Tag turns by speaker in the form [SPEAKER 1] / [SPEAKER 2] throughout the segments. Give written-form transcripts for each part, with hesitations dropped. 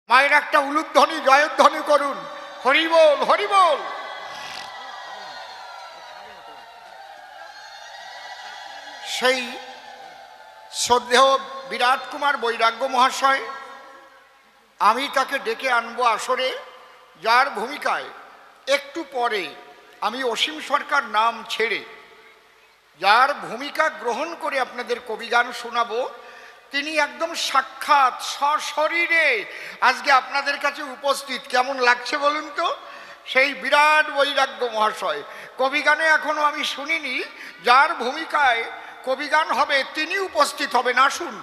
[SPEAKER 1] মায়ের একটা উলুধ্বনি জয়ধ্বনি করুন, হরি বল হরি বল। সেই শ্রদ্ধেয় বিরাট কুমার বৈরাগ্য মহাশয়, আমি তাকে ডেকে আনবো আসরে, যার ভূমিকায় একটু পরে আমি অসীম সরকার নাম ছেড়ে যার ভূমিকা গ্রহণ করে আপনাদের কবিগান শোনাবো, তিনি একদম সাক্ষাৎ সশরীরে আজকে আপনাদের কাছে উপস্থিত। কেমন লাগছে বলুন তো? সেই বিরাট বৈরাগ্য মহাশয় কবিগানে এখনো আমি শুনিনি, যার ভূমিকায় কবিগান হবে তিনি উপস্থিত হবেন। আসুন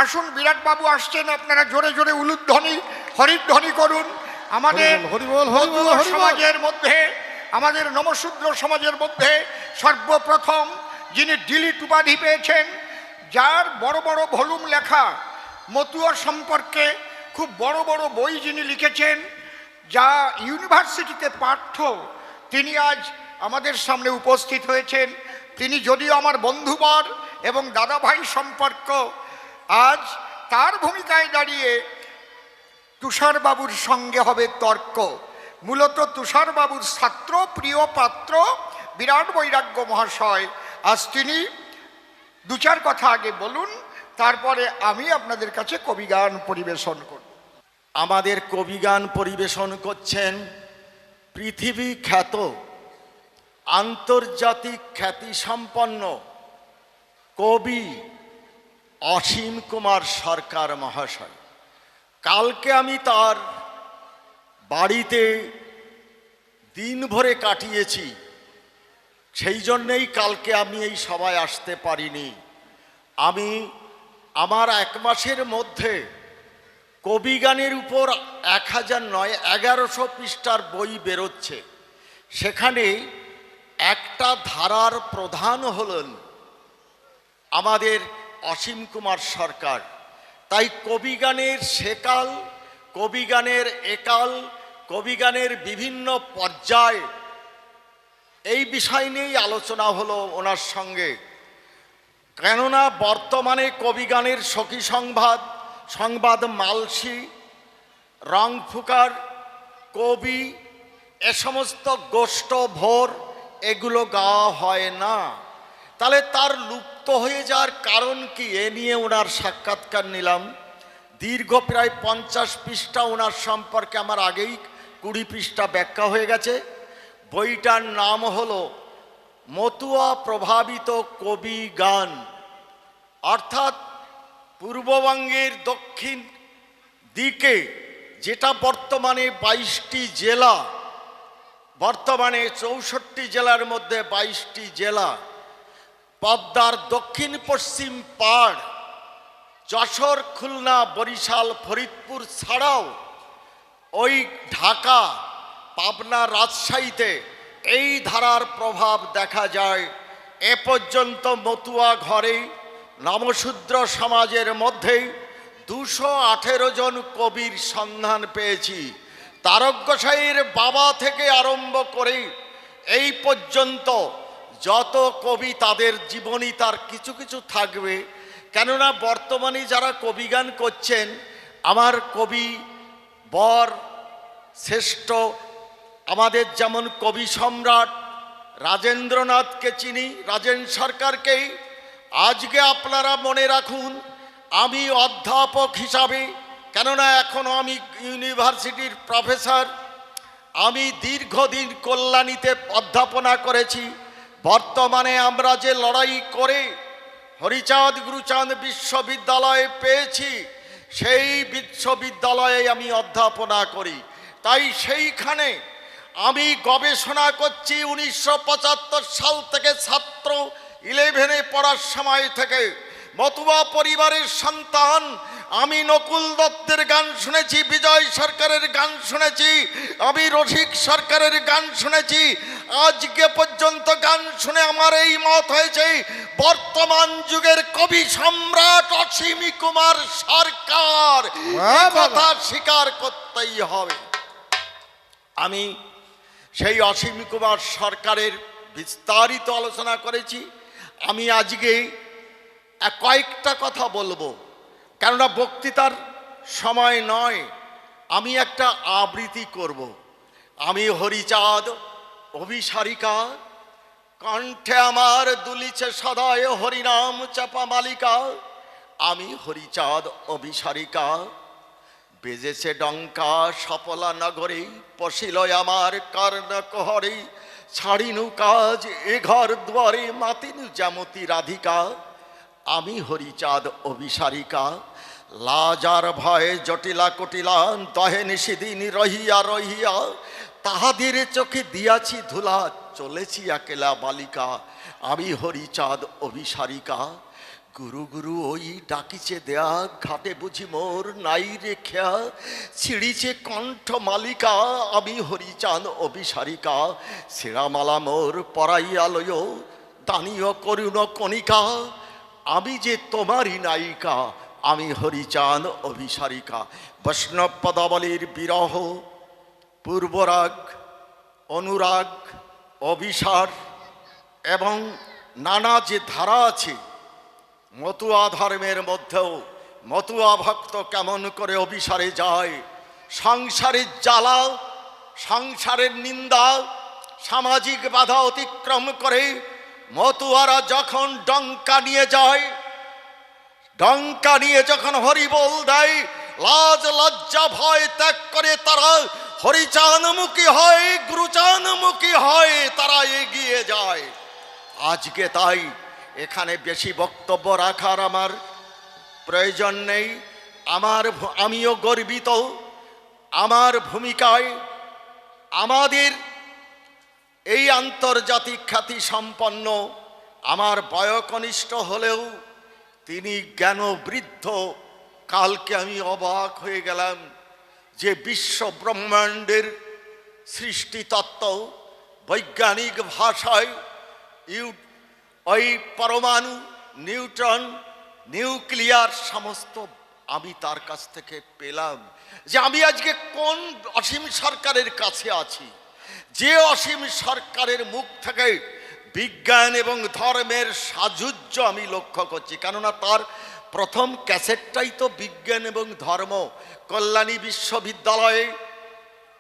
[SPEAKER 1] আসুন, বিরাট বাবু আসছেন, আপনারা জোরে জোরে উলুধ্বনি হরিধ্বনি করুন। আমাদের সমাজের মধ্যে, আমাদের নমশূদ্র সমাজের মধ্যে সর্বপ্রথম যিনি ডিলিট উপাধি পেয়েছেন, যার বড় বড় ভলিউম লেখা মতুয়া সম্পর্কে খুব বড় বড় বই যিনি লিখেছেন, যা ইউনিভার্সিটিতে পাঠ্য, তিনি আজ আমাদের সামনে উপস্থিত হয়েছেন। তিনি যদিও আমার বন্ধুবর এবং দাদাভাই সম্পর্ক, আজ তার ভূমিকায় দাঁড়িয়ে তুষারবাবুর সঙ্গে হবে তর্ক। মূলত তুষারবাবুর ছাত্র, প্রিয় পাত্র বিরাট বৈরাগ্য মহাশয়। আজ তিনি দু চার কথা আগে বলুন, তারপরে আমি আপনাদের কাছে কবিগান পরিবেশন করব।
[SPEAKER 2] আমাদের কবিগান পরিবেশন করছেন পৃথিবী খ্যাত, আন্তর্জাতিক খ্যাতিসম্পন্ন কবি অসীম কুমার সরকার মহাশয়। কালকে আমি তার বাড়িতে দিন ভরে কাটিয়েছি, সেই জন্যেই কালকে আমি এই সভায় আসতে পারিনি। আমি আমার এক মাসের মধ্যে কবিগানের উপর 1000 নয় 1100 পৃষ্ঠার বই বেরোচ্ছে। সেখানে একটা ধারার প্রধান হলেন আমাদের অসীম কুমার সরকার। তাই কবিগানের সেকাল, কবিগানের একাল, কবিগানের বিভিন্ন পর্যায়, এই বিষয় নিয়েই আলোচনা হলো ওনার সঙ্গে। কেননা বর্তমানে কবিগানের সখী সংবাদ মালসি, রংফুকার, কবি, এ সমস্ত গোষ্ঠ ভোর এগুলো গাওয়া হয় না। তাহলে তার লুপ্ত হয়ে যাওয়ার কারণ কি, এ নিয়ে ওনার সাক্ষাৎকার নিলাম। দীর্ঘ প্রায় 50 পৃষ্ঠা ওনার সম্পর্কে আমার আগেই 20 পৃষ্ঠা ব্যাখ্যা হয়ে গেছে। বইটার নাম হলো মতুয়া প্রভাবিত কবি গান, অর্থাৎ পূর্ববঙ্গের দক্ষিণ দিকে, যেটা বর্তমানে 22টি জেলা, বর্তমানে 64 জেলার মধ্যে 22টি জেলা, পদ্মার দক্ষিণ পশ্চিম পাড়, যশোর, খুলনা, বরিশাল, ফরিদপুর ছাড়াও ওই ঢাকা, পাবনা, রাজশাহীতে এই ধারার প্রভাব দেখা যায়। এ পর্যন্ত মতুয়া ঘরে নমশূদ্র সমাজের মধ্যেই 218 জন কবির সন্ধান পেয়েছি। তারক গোসাইয়ের বাবা থেকে আরম্ভ করে এই পর্যন্ত যত কবি, তাদের জীবনী তার কিছু কিছু থাকবে। কেননা বর্তমানে যারা কবিগান করছেন, আমার কবি বর শ্রেষ্ঠ, আমাদের যেমন কবি সম্রাট রাজেন্দ্রনাথকে চিনি, রাজেন সরকারকেই। আজকে আপনারা মনে রাখুন, আমি অধ্যাপক হিসাবে, কেননা এখনও আমি ইউনিভার্সিটির প্রফেসর, আমি দীর্ঘদিন কল্যাণীতে অধ্যাপনা করেছি। বর্তমানে আমরা যে লড়াই করে হরিচাঁদ গুরুচাঁদ বিশ্ববিদ্যালয়ে পেয়েছি, সেই বিশ্ববিদ্যালয়ে আমি অধ্যাপনা করি। তাই সেইখানে আমি গবেষণা করছি 1975 সাল থেকে, ছাত্র 11-এ পড়ার সময় থেকে। মতুয়া পরিবারের সন্তান আমি। নকুল দত্তের গান শুনেছি, বিজয় সরকারের গান শুনেছি, আমি রসিক সরকারের গান শুনেছি। আজকে পর্যন্ত গান শুনে আমার এই মত হয়েছে, বর্তমান যুগের কবি সম্রাট অসীম কুমার সরকার, কথা স্বীকার করতেই হবে। আমি সেই অসীম কুমার সরকারের বিস্তারিত আলোচনা করেছি। আমি আজকে কয়েকটা কথা বলবো, কেননা বক্তৃতার সময় নয়। আমি একটা আবৃত্তি করব। আমি হরিচাঁদ অভিসারিকা, কণ্ঠে আমার দুলিছে সদায় হরিনাম চাপা মালিকা। আমি হরিচাঁদ অভিসারিকা, বেজেছে ডঙ্কা সফলা নগরে, পশিল আমার কর্ণকহরে। ছাড়িনু কাজ এ ঘর দুয়ারে, মাতিনু যেমতি রাধিকা। আমি হরিচাঁদ অভিসারিকা, লাজার ভয়ে জটিলা কটিলা, দহে নিষিদিন রহিয়া রহিয়া। তাহাদের চোখে দিয়াছি ধুলা, চলেছি একেলা বালিকা। আমি হরিচাঁদ অভিসারিকা, গুরু গুরু ওই ডাকিছে দেয়া, ঘাটে বুঝি মোর নাই রে খেয়া। ছিড়িছে কণ্ঠ মালিকা, আমি হরিচাঁদ অভিসারিকা। শিরামালা মোর পরাইয়া লয়, দানীয় করুণ কণিকা। আমি যে তোমারই নায়িকা, আমি হরিচাঁদ অভিসারিকা। বৈষ্ণব পদাবলীর বিরহ, পূর্বরাগ, অনুরাগ, অভিসার এবং নানা যে ধারা আছে, মতুয়া ধর্মের মধ্যেও মতুয়া ভক্ত কেমন করে অভিসারে যায়। সংসারের জ্বালা, সংসারের নিন্দা, সামাজিক বাধা অতিক্রম করে মতুয়ারা যখন ডঙ্কা নিয়ে যায়, ডঙ্কা নিয়ে যখন হরিবোল দেয়, লাজ লজ্জা ভয় ত্যাগ করে তারা হরিচাঁদমুখী হয়, গুরুচাঁদমুখী হয়, তারা এগিয়ে যায়। আজকে তাই এখানে বেশি বক্তব্য রাখার আমার প্রয়োজন নেই। আমিও গর্বিত আমার ভূমিকায়। আমাদের এই আন্তর্জাতিক খ্যাতি সম্পন্ন, আমার বয়কনিষ্ঠ হলেও তিনি জ্ঞানবৃদ্ধ। কালকে আমি অবাক হয়ে গেলাম যে বিশ্ব ব্রহ্মাণ্ডের সৃষ্টিতত্ত্ব বৈজ্ঞানিক ভাষায় ওই পরমাণু, নিউট্রন, নিউক্লিয়ার সমস্ত আমি তার কাছ থেকে পেলাম। যে আমি আজকে কোন অসীম সরকারের কাছে আছি, যে অসীম সরকারের মুখ থেকে বিজ্ঞান এবং ধর্মের সাযুজ্য আমি লক্ষ্য করছি। কেননা তার প্রথম ক্যাসেটটাই তো বিজ্ঞান এবং ধর্ম। কল্যাণী বিশ্ববিদ্যালয়ে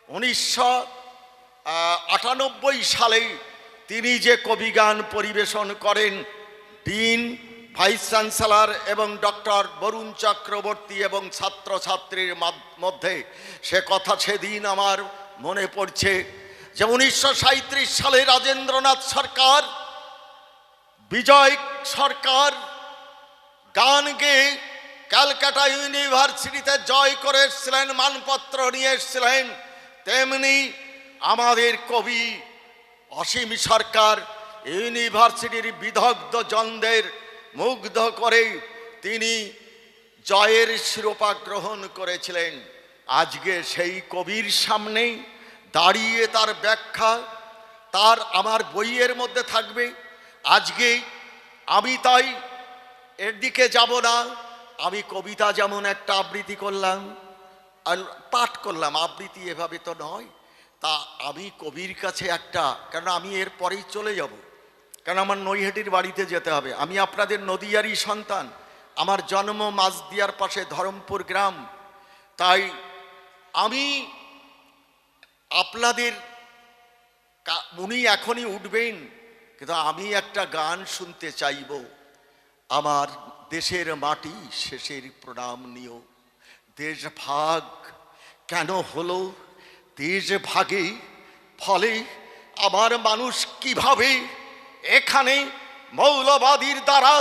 [SPEAKER 2] 1998 সালে তিনি যে কবিগান পরিবেশন করেন, ডিন, ভাইস চ্যান্সেলর এবং ডক্টর বরুণ চক্রবর্তী এবং ছাত্রছাত্রীর মধ্যে, সে কথা সেদিন আমার মনে পড়ছে যে 1937 সালে রাজেন্দ্রনাথ সরকার, বিজয় সরকার গান গেয়ে ক্যালকাটা ইউনিভার্সিটিতে জয় করে এসেছিলেন, মানপত্র নিয়ে এসেছিলেন। তেমনি আমাদের কবি অসীম সরকার ইউনিভার্সিটির বিদগ্ধ জনদের মুগ্ধ করে তিনি জয়ের শিরোপা গ্রহণ করেছিলেন। আজকে সেই কবির সামনে দাঁড়িয়ে তার ব্যাখ্যা তার আমার বইয়ের মধ্যে থাকবে। আজকে আমি তাই এর দিকে যাব না। আমি কবিতা যেমন একটা আবৃত্তি করলাম, পাঠ করলাম, আবৃত্তি এভাবে তো নয়। তা আমি কবির কাছে একটা, কারণ আমি এর পরেই চলে যাব, কারণ আমার নৈহাটির বাড়িতে যেতে হবে। আমি আপনাদের নদিয়ারই সন্তান, আমার জন্ম মাঝদিয়ার পাশে ধরমপুর গ্রাম। তাই আমি আপনাদের, উনি এখনই উঠবেন, কিন্তু আমি একটা গান শুনতে চাইব। আমার দেশের মাটি শেষের প্রণাম নিও। দেশ ভাগ কেন হলো, দেশ ভাগে ফলে আমার মানুষ কিভাবে এখানে মৌলবাদীর দ্বারা,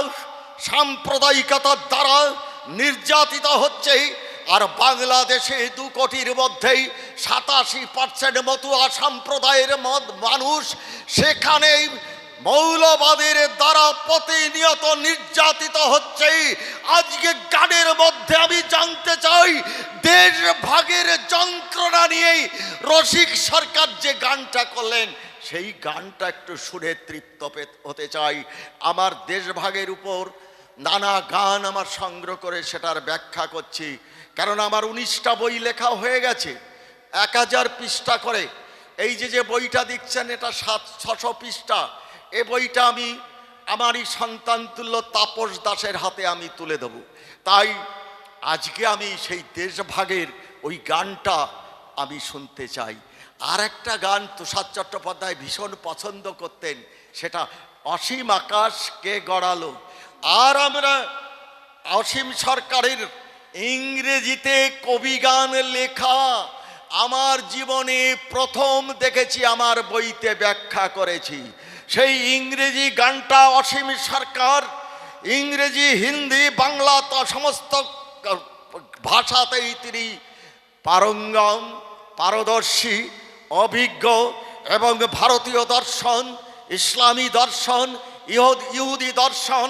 [SPEAKER 2] সাম্প্রদায়িকতার দ্বারা নির্যাতিত হচ্ছে। আর বাংলাদেশে 2 কোটির মধ্যেই 87% মতুয়া সম্প্রদায়ের মানুষ সেখানেই মৌলবাদের দ্বারা প্রতিনিয়ত নির্যাতিত হচ্ছে। আজকে গানের মধ্যে আমি জানতে চাই, দেশ ভাগের যন্ত্রণা নিয়ে রসিক সরকার যে গানটা করলেন, সেই গানটা একটু শুনে তৃপ্ত হতে চাই। আমার দেশভাগের উপর নানা গান আমার সংগ্রহ করে সেটার ব্যাখ্যা করছি, কারণ আমার 19টা বই লেখা হয়ে গেছে, 1000 পৃষ্ঠা করে। এই যে বইটা দেখছেন, এটা 600 পৃষ্ঠা। এ বইটা আমি আমারই সন্তান তুল্য তাপস দাসের হাতে আমি তুলে দেব। তাই আজকে আমি সেই দেশভাগের ওই গানটা আমি শুনতে চাই। আর একটা গান তুষার চট্টোপাধ্যায় ভীষণ পছন্দ করতেন, সেটা অসীম আকাশ কে গড়ালো। আর আমরা অসীম সরকারের ইংরেজিতে কবিগান লেখা আমার জীবনে প্রথম দেখেছি, আমার বইতে ব্যাখ্যা করেছি। সেই ইংরেজি গানটা অসীম সরকার ইংরেজি, হিন্দি, বাংলা তো সমস্ত ভাষাতেই তিনি পারঙ্গম, পারদর্শী, অভিজ্ঞ এবং ভারতীয় দর্শন, ইসলামী দর্শন, ইহুদি দর্শন,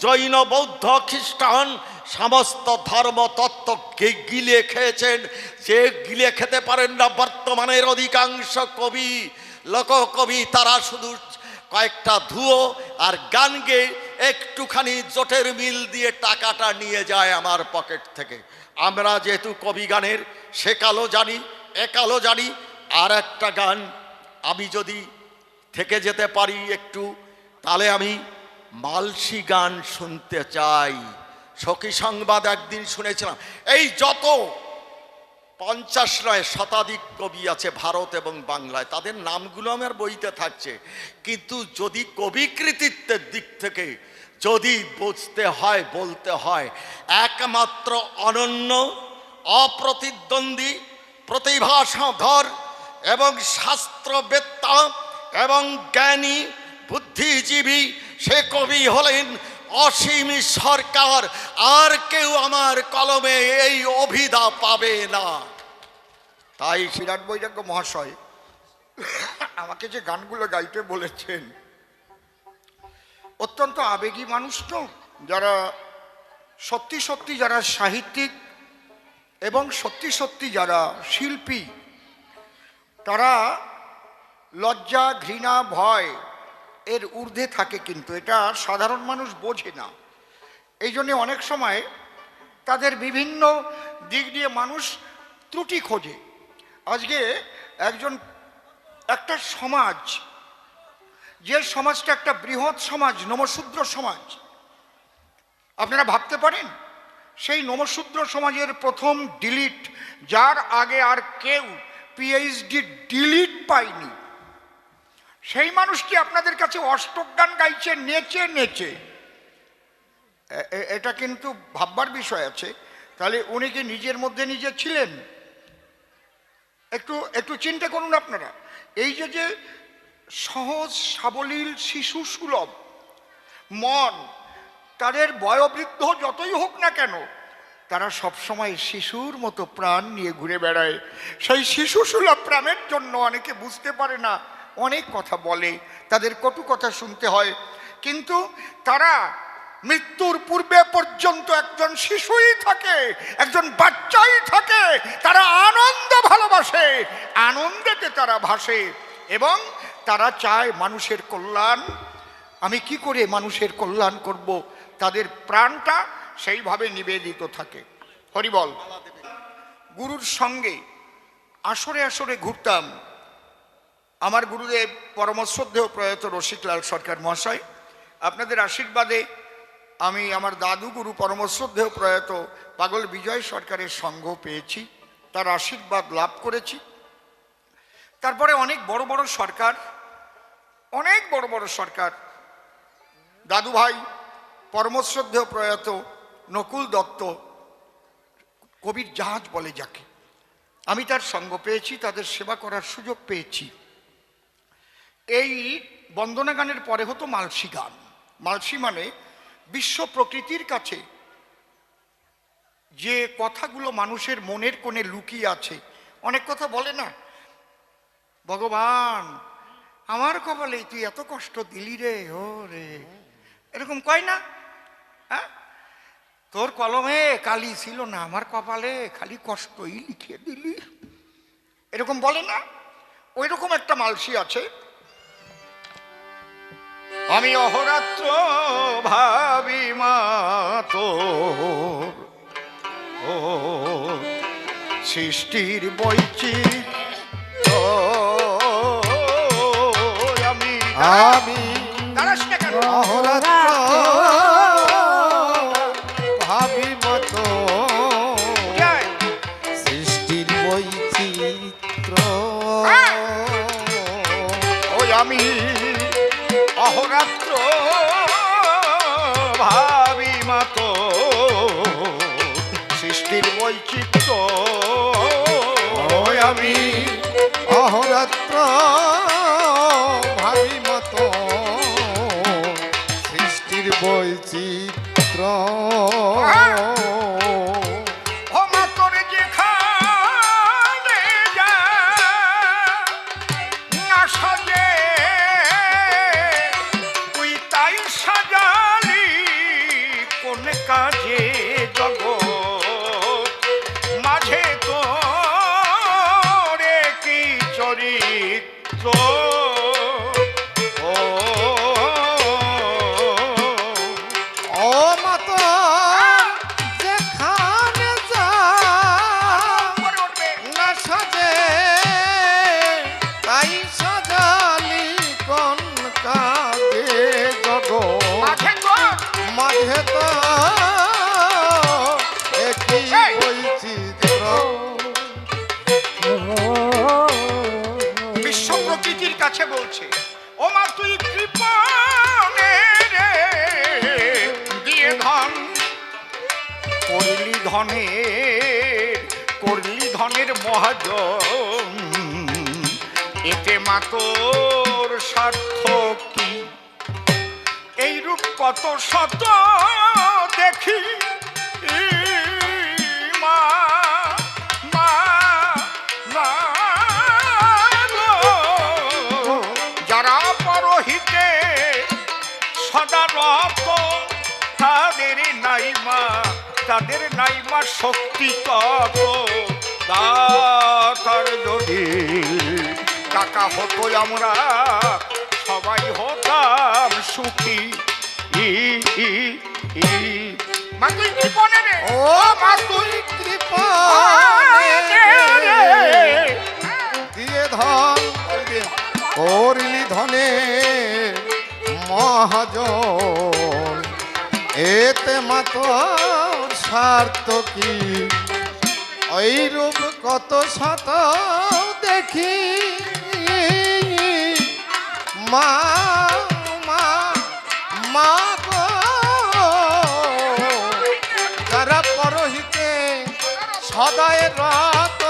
[SPEAKER 2] জৈন, বৌদ্ধ, খ্রিস্টান সমস্ত ধর্মতত্ত্বকে গিলে খেয়েছেন। যে গিলে খেতে পারেন না বর্তমানের অধিকাংশ কবি, লোককবি, তারা শুধু কয়েকটা ধুয়ো আর গান গেয়ে একটুখানি জোটের মিল দিয়ে টাকাটা নিয়ে যায় আমার পকেট থেকে। আমরা যেহেতু কবি গানের সেকালও জানি, একালও জানি। আর একটা গান আমি যদি থেকে যেতে পারি একটু, তাহলে আমি মালসি গান শুনতে চাই। সখী সংবাদ একদিন শুনেছিলাম। এই যত 50 নয় শতাধিক কবি আছে ভারত এবং বাংলায়, তাদের নামগুলো আমার বইতে থাকছে। কিন্তু যদি কবি কৃতিত্বের দিক থেকে যদি বুঝতে হয়, বলতে হয়, একমাত্র অনন্য, অপ্রতিদ্বন্দ্বী, প্রতিভাধর এবং শাস্ত্রবেত্তা এবং জ্ঞানী, বুদ্ধিজীবী সে কবি হলেন অসীম সরকার। আর কেউ আমার কলমে এই অভিধা পাবে না।
[SPEAKER 1] তাই সিরাট বৈরাগ্য মহাশয় আমাকে যে গানগুলো গাইতে বলেছেন, অত্যন্ত আবেগী মানুষ তো, যারা সত্যি সত্যি যারা সাহিত্যিক এবং সত্যি সত্যি যারা শিল্পী, তারা লজ্জা, ঘৃণা, ভয় এর ঊর্ধ্বে থাকে, কিন্তু এটা সাধারণ মানুষ বোঝে না। এই জন্যে অনেক সময় তাদের বিভিন্ন দিক দিয়ে মানুষ ত্রুটি খোঁজে। আজকে একটা সমাজ, যে সমাজটা একটা বৃহৎ সমাজ, নমশূদ্র সমাজ, আপনারা ভাবতে পারেন সেই নমশূদ্র সমাজের প্রথম ডিলিট, যার আগে আর কেউ পিএইচডি ডিলিট পায়নি, সেই মানুষটি আপনাদের কাছে অষ্টক গান গাইছে নেচে নেচে। এটা কিন্তু ভাববার বিষয় আছে। তাহলে উনি কি নিজের মধ্যে নিজে ছিলেন? একটু চিন্তা করুন আপনারা। এই যে সহজ সাবলীল শিশু সুলভ মন, তাদের বয়োবৃদ্ধ যতই হোক না কেন, তারা সবসময় শিশুর মতো প্রাণ নিয়ে ঘুরে বেড়ায়। সেই শিশু সুলভ প্রাণের জন্য অনেকে বুঝতে পারে না, অনেক কথা বলে, তাদের কটু কথা শুনতে হয়, কিন্তু তারা মৃত্যুর পূর্বে পর্যন্ত একজন শিশুই থাকে, একজন বাচ্চাই থাকে। তারা আনন্দ ভালোবাসে, আনন্দেতে তারা ভাসে এবং তারা চায় মানুষের কল্যাণ। আমি কি করে মানুষের কল্যাণ করব, তাদের প্রাণটা সেইভাবে নিবেদিত থাকে। হরিবল। গুরুর সঙ্গে আসরে আসরে ঘুরতাম। আমার গুরুদেব পরমশ্রদ্ধেয় প্রয়াত রসিকলাল সরকার মহাশয়, আপনাদের আশীর্বাদে আমি আমার দাদু গুরু পরমশ্রদ্ধেয় প্রয়াত পাগল বিজয় সরকারের সঙ্গ পেয়েছি, তার আশীর্বাদ লাভ করেছি। তারপরে অনেক বড় বড় সরকার, দাদু ভাই পরমশ্রদ্ধেয় প্রয়াত নকুল দত্ত, কবির জাহাজ বলে যাকে, আমি তার সঙ্গ পেয়েছি, তাদের সেবা করার সুযোগ পেয়েছি। এই বন্দনা গানের পরে হতো মালসি গান। মালসি মানে বিশ্ব প্রকৃতির কাছে যে কথাগুলো মানুষের মনের কোণে লুকিয়ে আছে। অনেক কথা বলে না, ভগবান আমার কপালে তুই এত কষ্ট দিলি রে, ও রে, এরকম কয় না? হ্যাঁ, তোর কলমে কালি ছিল না, আমার কপালে খালি কষ্টই লিখে দিলি, এরকম বলে না? ওই রকম একটা মালসি আছে। আমি অহরাত্র ভাবি মা তোর, ও সৃষ্টির বৈচিত্র্য, আমি দাঁড়াস না কেন?
[SPEAKER 3] অহরাত্র ভাবি মতো সৃষ্টির আমি অহরাত্র ভাবি মতো সৃষ্টির বৈচিত্র
[SPEAKER 1] ও মা তোর যেখানে যা না সাজে তুই তাই সাজালি কোন কাজে জগৎ মাঝে তোরে কি চরিত্র ও
[SPEAKER 3] ও মতো যেখানে যা
[SPEAKER 1] উপরে উঠবে
[SPEAKER 3] না সাজে তাই সাজালি কোন কাজে জগৎ
[SPEAKER 1] মাঝে তোর
[SPEAKER 3] মাঝে তো একই বৈচিত্র্য
[SPEAKER 1] বিশ্ব প্রকৃতির কাছে বলছে ও মা তুই কৃপণে রে দিয়ে ধন করলি ধনের মহাজন এতে মা তোর স্বার্থ কি এই রূপ কত শত দেখি মা মা মা গো। যারা পরহিতে সদা রত তাদের নাই মা শক্তি তত দাতার যদি টাকা হতো আমরা সবাই হতাম সুখী মা তুই কৃপণে রে
[SPEAKER 3] ও মা তুই
[SPEAKER 1] কৃপণে রে।
[SPEAKER 3] দিয়ে ধন করলি ধনে মহাজন এতে মাতো স্বার্থ কি ওই রূপ কত শত দেখি মা মা মা গো যারা পরহিতে সদায় রত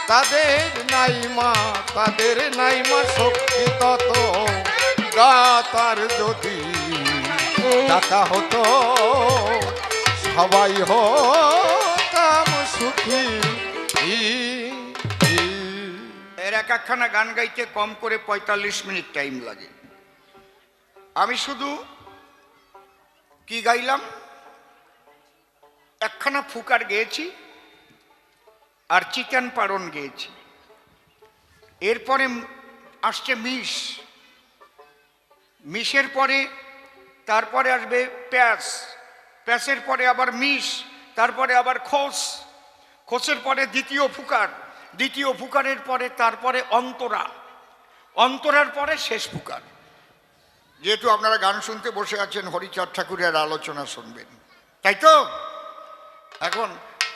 [SPEAKER 3] তাদের নাই মা শক্তি তত দাতার যদি টাকা হতো সবাই হতাম সুখী
[SPEAKER 1] এর এক একখানা গান গাইতে কম করে ৪৫ মিনিট টাইম লাগে। আমি শুধু কি গাইলাম, একখানা ফুকার গেয়েছি আর চিকেন পারন গেয়েছি। এরপরে আসছে মিশের পরে তারপরে আসবে প্যাসের পরে আবার তারপরে আবার খোসের পরে দ্বিতীয় ফুকারের পরে তারপরে অন্তরার পরে শেষ ফুকার। যেহেতু আপনারা গান শুনতে বসে আছেন, হরিচাঁদ ঠাকুরের আলোচনা শুনবেন, তাই তো? এখন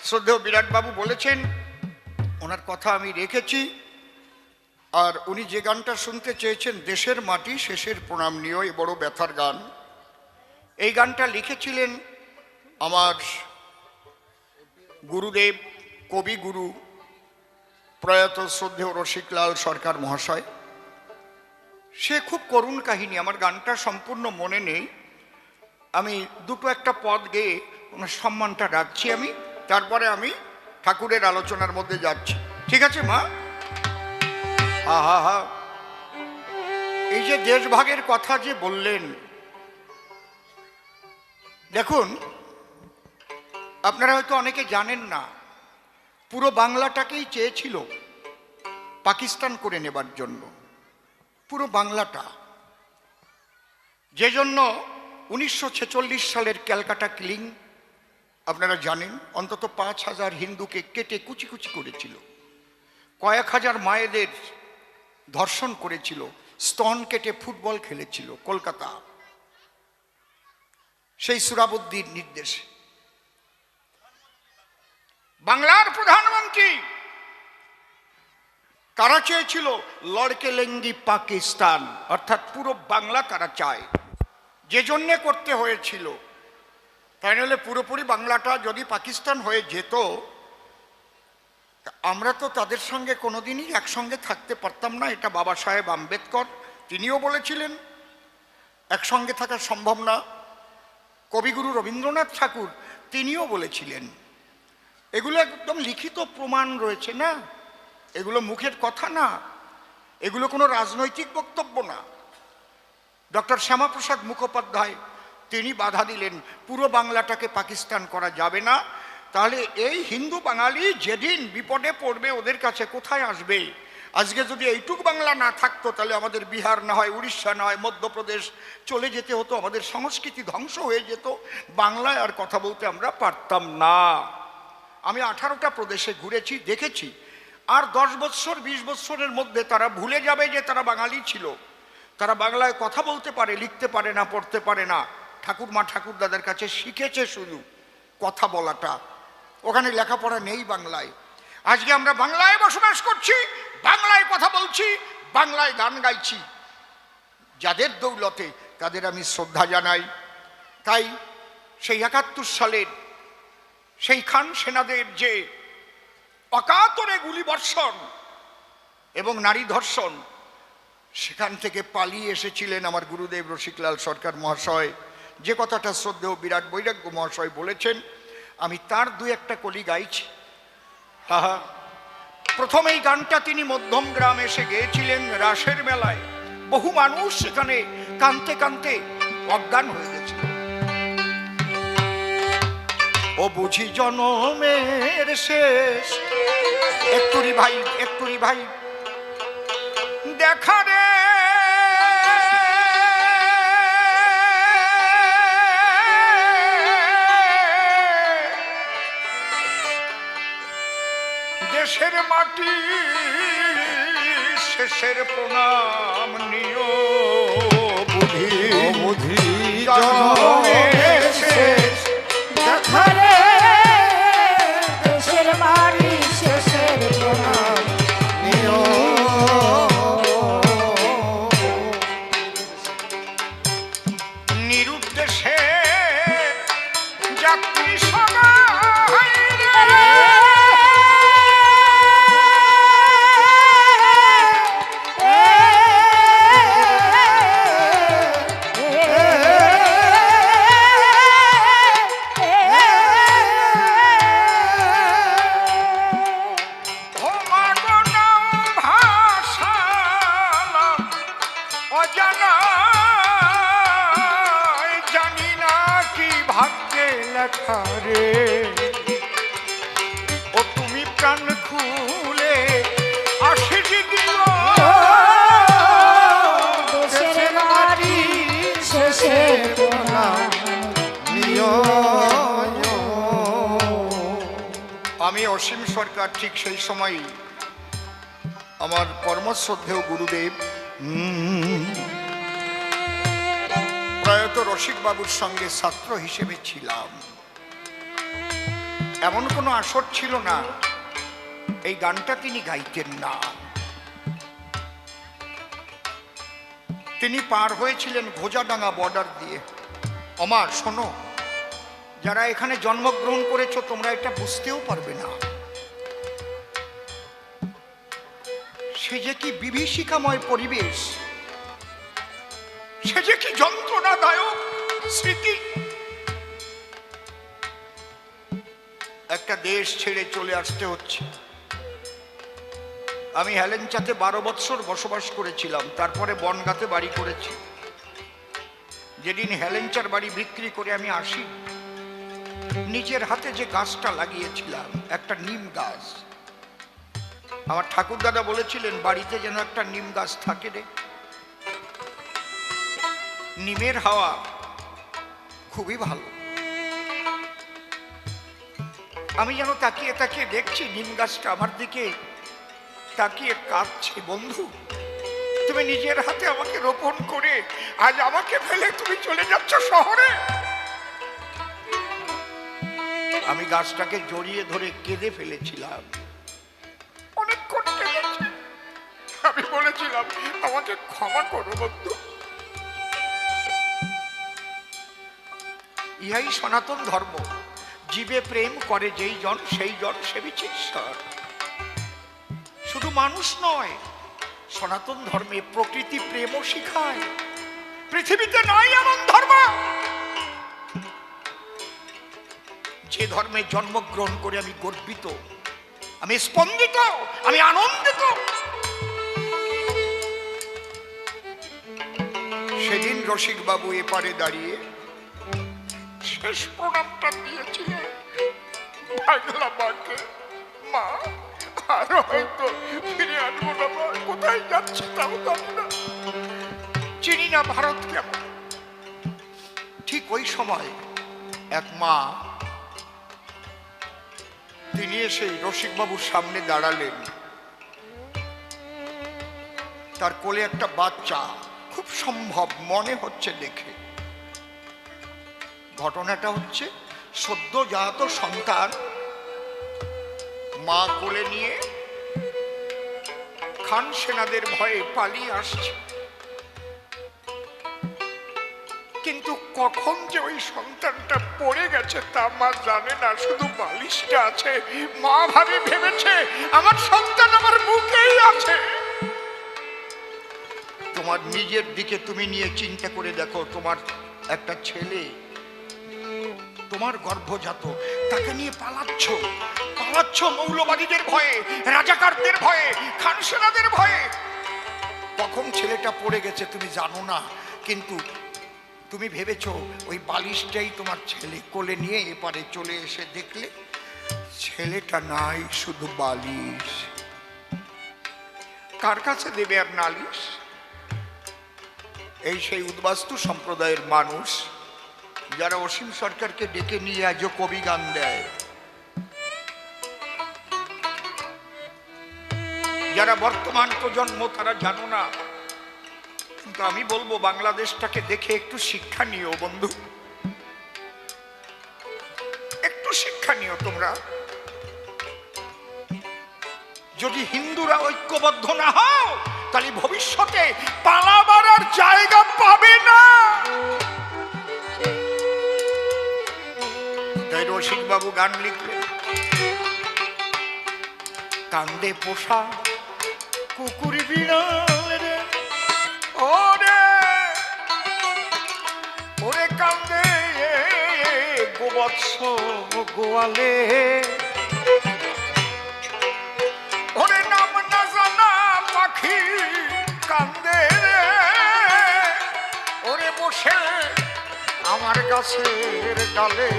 [SPEAKER 1] শ্রদ্ধেয় বিরাটবাবু বলেছেন, ওনার কথা আমি রেখেছি। আর উনি যে গানটা শুনতে চেয়েছেন, দেশের মাটি শেষের প্রণাম নিয়ে, এই বড় ব্যথার গান, এই গানটা লিখেছিলেন আমার গুরুদেব, কবিগুরু প্রয়াত শ্রদ্ধেয় রসিকলাল সরকার মহাশয়। সে খুব করুণ কাহিনী, আমার গানটা সম্পূর্ণ মনে নেই, আমি দুটো একটা পদ গেয়ে ওনার সম্মানটা রাখছি আমি, তারপরে আমি ঠাকুরের আলোচনার মধ্যে যাচ্ছি। ঠিক আছে মা? হা এই যে দেশভাগের কথা যে বললেন, দেখুন আপনারা হয়তো অনেকে জানেন না, পুরো বাংলাটাকেই চেয়েছিল পাকিস্তান করে নেবার জন্য, পুরো বাংলাটা। যে জন্য 1946 সালের ক্যালকাটা কিলিং আপনারা জানেন, অন্তত 5,000 হিন্দুকে কেটে কুচি কুচি করেছিল, কয়েক হাজার মায়েদের ধর্ষণ করেছিল, স্তন কেটে ফুটবল খেলেছিল কলকাতা, সেই সুরাবুদ্দির নির্দেশে। বাংলার প্রধানমন্ত্রী তারা চেয়েছিল লড়কে লেঙ্গি পাকিস্তান, অর্থাৎ পুরো বাংলা তারা চায়, যে জন্যে করতে হয়েছিল। তাই নাহলে পুরোপুরি বাংলাটা যদি পাকিস্তান হয়ে যেত, আমরা তো তাদের সঙ্গে কোনোদিনই একসঙ্গে থাকতে পারতাম না, এটা বাবা সাহেব আম্বেদকর তিনিও বলেছিলেন একসঙ্গে থাকা সম্ভব না। কবিগুরু রবীন্দ্রনাথ ঠাকুর তিনিও বলেছিলেন। এগুলো একদম লিখিত প্রমাণ রয়েছে না, এগুলো মুখের কথা না, এগুলো কোনো রাজনৈতিক বক্তব্য না। ডক্টর শ্যামাপ্রসাদ মুখোপাধ্যায় তিনি বাধা দিলেন পুরো বাংলাটাকে পাকিস্তান করা যাবে না, তাহলে এই হিন্দু বাঙালি যেদিন বিপদে পড়বে ওদের কাছে কোথায় আসবে? আজকে যদি এইটুক বাংলা না থাকতো তাহলে আমাদের বিহার না হয় উড়িষ্যা না হয় মধ্যপ্রদেশ চলে যেতে হতো, আমাদের সংস্কৃতি ধ্বংস হয়ে যেত, বাংলায় আর কথা বলতে আমরা পারতাম না। আমি 18টা প্রদেশে ঘুরেছি, দেখেছি। আর 10 বৎসর 20 বৎসরের মধ্যে তারা ভুলে যাবে যে তারা বাঙালি ছিল। তারা বাংলায় কথা বলতে পারে, লিখতে পারে না, পড়তে পারে না। ঠাকুরমা ঠাকুরদাদের কাছে শিখেছে শুধু কথা বলাটা, ওখানে লেখাপড়া নেই বাংলায়। আজকে আমরা বাংলায় বসবাস করছি, বাংলায় কথা বলছি, বাংলায় গান গাইছি। যাদের দৌলতে তাদের আমি শ্রদ্ধা জানাই। তাই সেই 71 সালের সেই খান সেনাদের যে অকাতরে গুলিবর্ষণ এবং নারী ধর্ষণ, সেখান থেকে পালিয়ে এসেছিলেন আমার গুরুদেব রসিকলাল সরকার মহাশয়। যে কথাটা শ্রদ্ধেয় বিরাট বৈরাগ্য মহাশয় বলেছেন, আমি তার 2-1টা কলি গাইছি। হা, প্রথম এই গানটা তিনি মধ্যম গ্রামে এসে গেয়েছিলেন রাসের মেলায়। বহু মানুষ সেখানে কাঁদতে কাঁদতে অজ্ঞান হয়ে গেছিল। ও বুঝি জনমের শেষ, একটুরি ভাই দেখা রে, দেশের মাটি শেষের প্রণাম নিও, বুঝি জনমের শেষ
[SPEAKER 4] দেখা রে, দেশের বাড়ি শেষের প্রণাম নিও।
[SPEAKER 1] নিরুদ্দেশে যাত্রী সবাই রে, রে ও তুমি প্রাণ খুলে আশিস দিল,
[SPEAKER 4] দেশের বাড়ি শেষের প্রণাম নিও।
[SPEAKER 1] আমি অসীম সরকার ঠিক সেই সময় আমার পরমশ্রদ্ধেয় গুরুদেব প্রয়াত রসিক বাবুর সঙ্গে ছাত্র হিসেবে ছিলাম। এমন কোনো আসর ছিল না এই গানটা তিনি গাইতেন না। তিনি পার হয়েছিলেন ঘোজাডাঙ্গা বর্ডার দিয়ে। আমার শোনো, যারা এখানে জন্মগ্রহণ করেছো তোমরা এটা বুঝতেও পারবে না, সে যে কি বিভীষিকাময় পরিবেশ, সে যে কি যন্ত্রণাদায়ক স্মৃতি। একটা দেশ ছেড়ে চলে আসতে হচ্ছে। আমি হেলেঞ্চাতে 12 বৎসর বসবাস করেছিলাম, তারপরে বনগাঁতে বাড়ি করেছি। যেদিন হেলেঞ্চার বাড়ি বিক্রি করে আমি আসি, নিজের হাতে যে গাছটা লাগিয়েছিলাম, একটা নিম গাছ, আমার ঠাকুর দাদা বলেছিলেন বাড়িতে যেন একটা নিম গাছ থাকে রে। নিমের হাওয়া খুবই ভালো। আমি যেন তাকিয়ে তাকিয়ে দেখছি নিম গাছটা আমার দিকে তাকিয়ে কাঁদছে। বন্ধু, তুমি নিজের হাতে আমাকে রোপণ করে আজ আমাকে ফেলে তুমি চলে যাচ্ছ শহরে। আমি গাছটাকে জড়িয়ে ধরে কেঁদে ফেলেছিলাম, অনেকক্ষণ কেঁদেছি। আমি বলেছিলাম আমাকে ক্ষমা করো বন্ধু। ইহাই সনাতন ধর্ম। জীবে প্রেম করে যেই জন সেই জন সেবিছে ঈশ্বর। শুধু মানুষ নয়, সনাতন ধর্মে প্রকৃতি প্রেমও শিখায়। পৃথিবীতে নাই এমন ধর্ম যে ধর্মে জন্মগ্রহণ করে আমি গর্বিত, আমি স্পন্দিত, আমি আনন্দিত। সেদিন রসিক বাবু এপারে দাঁড়িয়ে শেষ প্রণামটা দিয়েছিলেন বাংলা মাকে। মা, আর হয়তো ফিরে আসবো না, মা। কোথায় যাচ্ছে তাও জানি না, চিনি না ভারত কেমন। ঠিক ওই সময় এক মা, তিনি এসে রসিকবাবুর সামনে দাঁড়ালেন। তার কোলে একটা বাচ্চা, খুব সম্ভব মনে হচ্ছে দেখে। ঘটনাটা হচ্ছে সদ্যজাত সন্তান মা কোলে নিয়ে খান সেনাদের ভয়ে পালিয়ে আসছে। কিন্তু কখন যে ওই সন্তানটা পড়ে গেছে তা মা জানে না, শুধু বালিশটা আছে। মা ভেবেছে আমার সন্তান আমার বুকেই আছে। তোমার নিজের দিকে তুমি নিয়ে চিন্তা করে দেখো, তোমার একটা ছেলে, তোমার গর্ভজাত, তাকে নিয়ে পালাচ্ছ মৌলবাদীদের ভয়ে, রাজাকারদের ভয়ে, খান সেনাদের ভয়ে। কখন ছেলেটা পড়ে গেছে তুমি জানো না, কিন্তু তুমি ভেবেছো ওই বালিশটাই তোমার ছেলে। কোলে নিয়ে এপারে চলে এসে দেখলে ছেলেটা নাই, শুধু বালিশ। কার কাছে দেবে আর নালিশ? এই সেই উদ্বাস্তু সম্প্রদায়ের মানুষ যারা অসীম সরকারকে ডেকে নিয়ে আজও কবি গান দেয়, যারা বর্তমান প্রজন্ম তারা জানো না। কিন্তু আমি বলবো বাংলাদেশটাকে দেখে একটু শিক্ষা নিও বন্ধু, একটু শিক্ষা নিও তোমরা। যদি হিন্দুরা ঐক্যবদ্ধ না হও তাহলে ভবিষ্যতে পালাবার আর জায়গা পাবে না। তাই রসিক বাবু গান লিখলেন, কান্দে পোষা কুকুর বিড়াল রে, ওরে ওরে কান্দে গোবৎস গোয়ালে, ওরে নাম না জানা পাখি কান্দে রে, ওরে বসে আমার গাছের ডালে।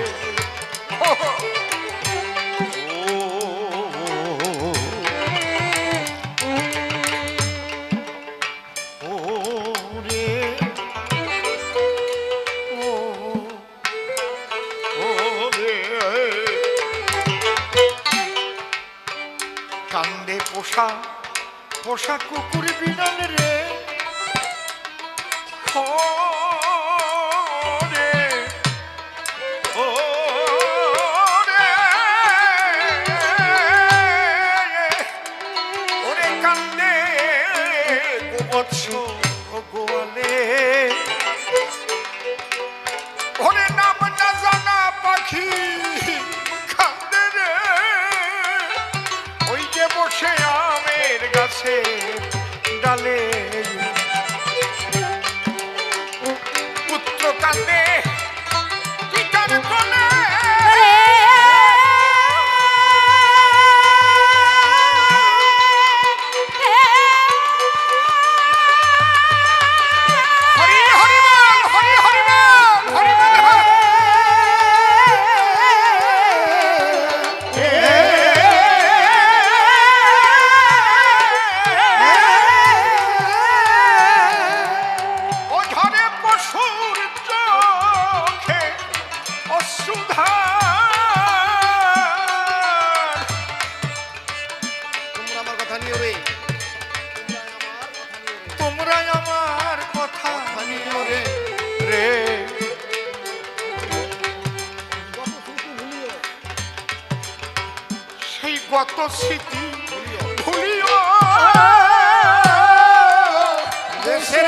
[SPEAKER 1] কান্দে পোষা পোষা কুকুর বিড়াল রে, ওরে কান্দে গোবৎস গোয়ালে, ওরে নাম না জানা পাখি কান্দে রে, ওই যে বসে আমের গাছে ডালে। পুত্র কান্দে পিতার কোলে, হরি হরি বল, হরি হরি বল, হরি বল। ও ঝরে পশুর চোখে অশ্রুধার,
[SPEAKER 3] তোমরা আমার কথা নিও রে,
[SPEAKER 1] তোমরা আমার কথা নিও রে রে। সেই গত স্মৃতি ভুলিও,
[SPEAKER 4] দেশের